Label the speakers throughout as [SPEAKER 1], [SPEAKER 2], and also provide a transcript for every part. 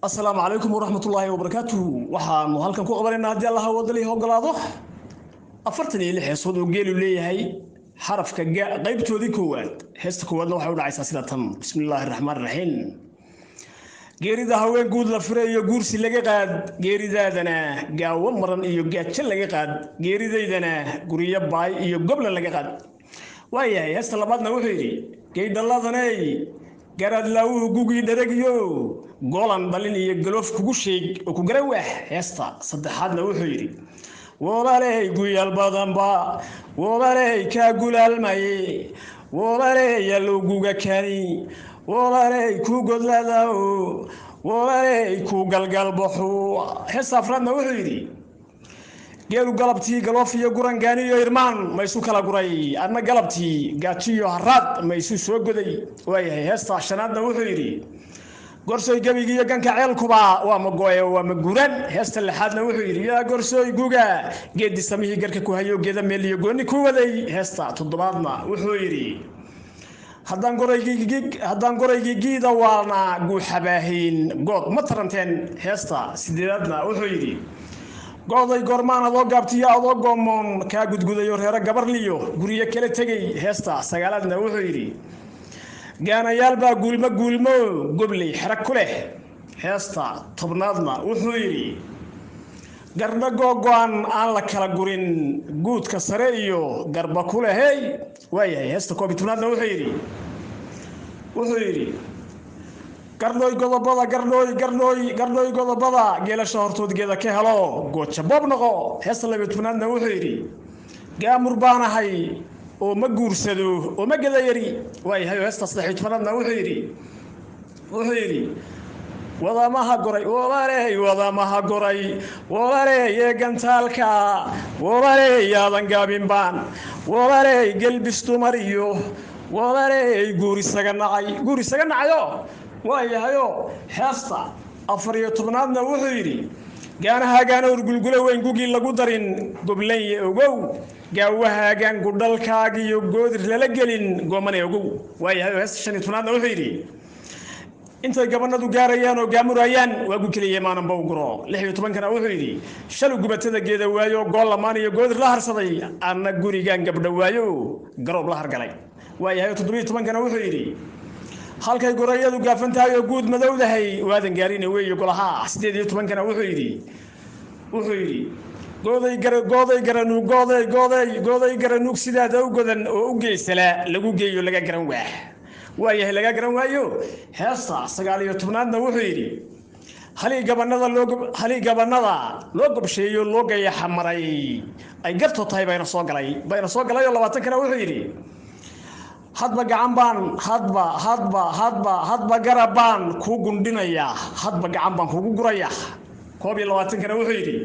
[SPEAKER 1] السلام عليكم ورحمة الله وبركاته. waxaan halkan ku qabanayna hadii Allah wadali ogolaado 46 heesood oo geelu leeyahay xarafka qaybtoodii koowaad heesta koowaadna waxa u dhacaysaa sida tan bismillaahir rahmaanir rahiim geerida haween guud la fireeyo guursi laga qaad geeridaadana gaawo maran iyo gaajo laga qaad geeridaydana guriyo baay iyo gobol laga qaad waayahay heesta labaadna wuxuu yiri geedaladanay garad lawu gugi daragiyo golan dalin iyo galoof kugu sheeg oo ku garawah heesta saddexaadna wuxuu yiri walaalay guyal badan ba walaalay ka gulaalmay walaalay yaluguga kani walaalay ku godlaadaw walaalay ku galgal baxo heesta afraadna wuxuu yiri geelu galabtii galoof iyo guran gaaniyo irmaan ma isu kala guray adna galabtii gaajiyo haraad ma isu soo goday waayahay heesta shanaadna wuxuu yiri gorsoy gabiga iyo ganka ceelkuba waa magooyo waa maguuran heesta lixaadna wuxuu yiri yaa gorsoy guga geedi samihii garka ku hayo geeda meel iyo gooni ku waday heesta toddobaadna wuxuu yiri haddaan goraygii giida waana guuxabaahin good ma taranteen heesta sideedaadna wuxuu yiri gooday gormaan adoo gaabtiya adoo goomoon kaa gudgudayo reero gabarliyo guriyo kala tegay heesta sagaalaadna wuxuu yiri gaanayaal baa guulmo gobley xarag ku leh heesta tobnaadna wuxuu yiri garna googo'an aan la kala gurin guudka sare iyo garba ku lehay waayahay heesta koob iyo tobnaadna wuxuu yiri garnooy godobada geelasha hortoodgeeda ka helo gooja boob noqo heesta laba tobnaadna wuxuu yiri gaamur baanahay oo ma guursado oo ma gadayari waayahay heesta saddex tobnaadna wuxuu yiri wadamaha goray walaalay gantaalka walaalay yaadan gaabin baan walaalay galbistu mariyo walaalay guurisaga nacayo waayahayo heesta afar iyo tobnaadna wuxuu yiri gaanahaagaan urgulgula weyn gugii lagu darin goblanye ogow gaawahaagaan gudhalkaaga iyo goodir lala gelin goomane ogow waayahayo heesta shan iyo tobnaadna wuxuu yiri intay gabanadu gaarayaan oo gaamurayaan waa gu keliya maanan bowguro 16kana wuxuu yiri shalu gubatada geeda waayo gool lamaan iyo goodir la harsaday anna gurigan gabdha waayo garoob la hargalay waayahayo 17kana wuxuu yiri halkay gorayadu gaafantahay oo guud madowdahay waadan gaarin weeyo golaha 18kana wuxuu yiri gooday garanuug sidaada u godan oo u geysala lagu geeyo laga garan waayahay laga garan waayo heesta 19aadna wuxuu yiri halii gabanada loo gobsheeyo loo gaya xamaray ay garto tahay bayna soo galay oo 20kana wuxuu yiri hadba gacan baan hadba garabaan ku gundinaya hadba gacan baan kugu guraya 21kana wuxuu yiri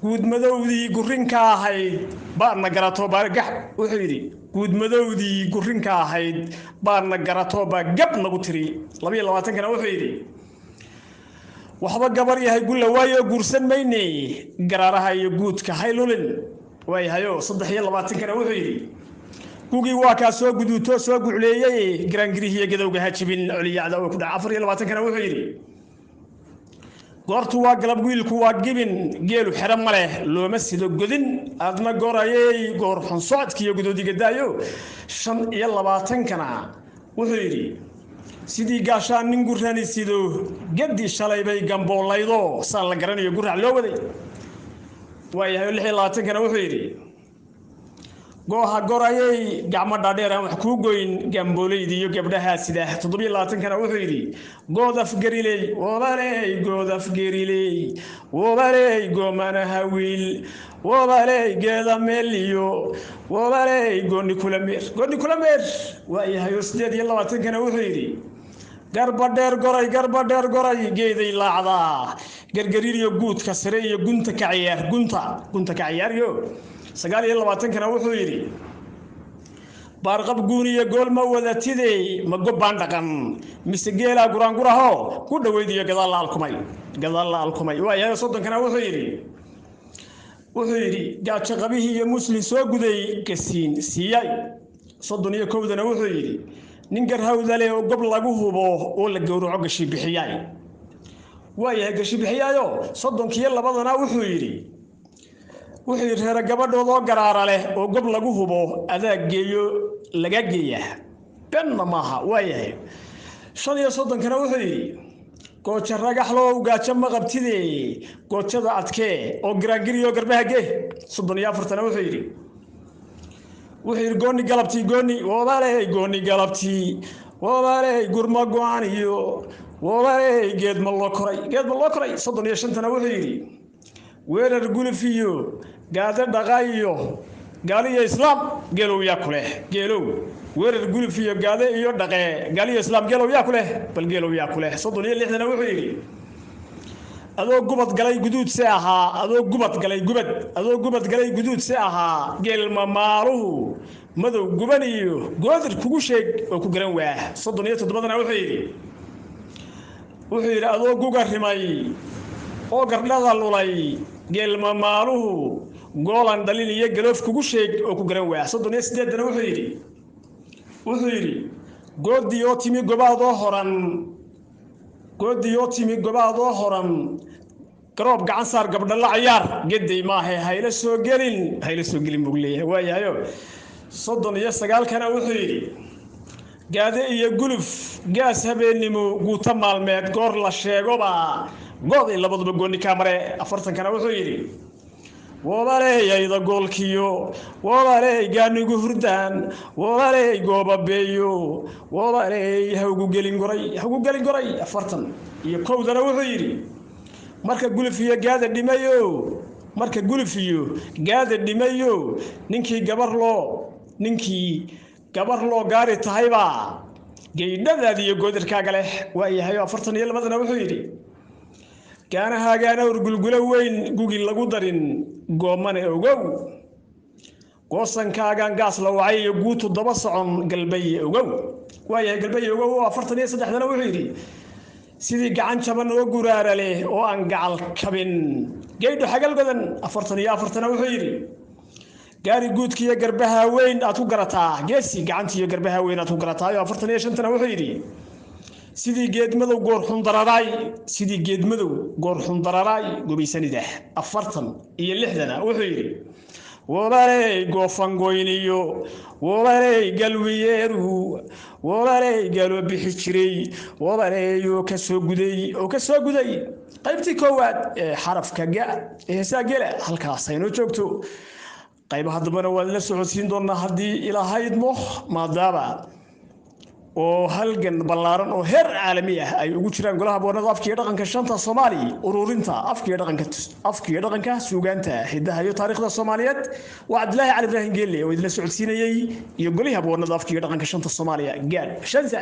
[SPEAKER 1] guudmadowdii gurinka ahayd baana garato baagax wuxuu yiri guudmadowdii gurinka ahayd baana garato baagab nagu tiri 22kana wuxuu yiri waxba gabar yahay gulla waayo guursan maynay garaaraha iyo guudka haylulin waayahayo 23kana wuxuu yiri kugi waa ka soo guduuto soo guuleeyay garaangirihiya gadowga hajibin culiyada oo ku dhac 24kana wuxuu yiri goortu waa galab wiilku waa gibin geelu xiran ma leh looma sido godin adna gorayay goor xun socodkiyo gudoodiga daayo 25kana wuxuu yiri sidii gaashaan nin gurani sido gadi shalay bay gamboolaydo saan la garanayo gurac loo waday waayahay 26kana wuxuu yiri gooha gorayay gacmo dhaadheer aan wax ku goyn gambooleydi iyo gabdhaha sida 27kana wuxuu yiri goodaf gariley walaalay goomanaha wiil walaalay geeda meeliyo walaalay gooni kula meer waayahay 28kana wuxuu yiri garba dheer goray geeday laacda gargariiriyo guudka sare iyo gunta ka ciyaariyo 29kana wuxuu yiri baarqab guuniyo gool ma wadatidey ma gobaan dhaqan mise geela guraanguraho ku dhaweydiyo gadaal la alkumay waayahay 30kana wuxuu yiri gaajo qabihi iyo muslim soo guday kasiin siiyay 31dana wuxuu yiri nin garhawdale oo gob lagu hubo oo la gowraco gashi bixiyay waayahay gashi bixiyaayo soddonkiyo labadana wuxuu yidhi reer gabadhoodoo garaara leh oo gob lagu hubo adaa geeyo laga geeya benna maaha waayahay shan iyo soddonkana wuxuu yidhi gooja ragaxloo gaajo ma qabtide goojada adkee oo giraangiriyo garbaha gee soddon iyo afartana wuxuu yidhi gooni galabtii gooni woobaley gooni galabtii woobaley gurma go-an iyo woobaley geed ma loo koray soddon iyo shantana wuxuu yidhi weerar guluf iyo gaado dhaqa iyo gaaliyo islaam geelow yaa ku leh geelow weerar guluf iyo gaado iyo dhaqe gaaliyo islaam geelow yaa ku leh bal geelow yaa ku leh soddon iyo lixdana wuxuu yidhi adoo gubad galay guduud se ahaa adoo gubad galay guduud se ahaa geelma maaluhu madow guban iyo goodir kugu sheeg oo ku garan waa soddon iyo toddobadana wuxuu yidhi adoo guga rimay oo gardhada lulay geelma maaluhu goolan dhalin iyo galoof kugu sheeg oo ku garan waa soddon iyo siddeedana wuxuu yidhi goodii oo timi gobaadoo horan garoob gacan saar gabdhalla cayaar geday maahe hayla soo gelin buu leeyahay waayahayo soddon iyo sagaalkana wuxuu yidhi gaade iyo guluf gaas habeennimo guuta maalmeed goor la sheegoba gooday labaduba goonni kaa mare afartankana wuxuu yidhi woobaleyayda goolkiyo woobaley gaanigu hurdaan woobaley goobabeeyo woobaley hawgu gelin goray afartan iyo kowdana wuxuu yidhi marka guluf iyo gaada dhimayo ninkii gabar loo gaari tahayba geydhadaada iyo goodirkaaga leh waayahay afartan iyo labadana wuxuu yidhi gaanahaagaana urgulgulo weyn gugi lagu darin goomane ogow goosankaagan gaas la wacay iyo guutu daba socon galbaye ogow waayahay galbaye ogow afartan iyo saddexdana wuxuu yidhi sidii gacan jaban oo guraara leh oo aan gacal kabin geydho xagal godan afartan iyo afartana wuxuu yidhi gaari guudkiiyo garbaha weyn aad ku garataa geesi gacantiiyo garbaha weyn aad ku garataayo afartan iyo shantana wuxuu yidhi sidii geedmadow goor xundararay gobaysanida afartan iyo lixdana wuxuu yidhi woobaley goofangoyniyo woobaley galwiyeeru woobaley galoo bixi jiray woobaley oo ka soo guday qaybtii koowaad ee xarafka ga ee heesaa gela halkaas aynoo joogto qaybaha dambena waan la socodsiin doonaa haddii ilaahay idmo maadaama oo halgan ballaaran oo heer caalami ah ay ugu jiraan golaha boonada afkiiyo dhaqanka shanta Soomaali ururinta afkiiyo dhaqanka suugaanta hidaha iyo taariikhda Soomaaliyeed waa Cabdilaahi Cali Ibrahim Geelle oo idin la socodsiinayay iyo golaha boonada afkiiyo dhaqanka shanta Soomaaliya gaar shansa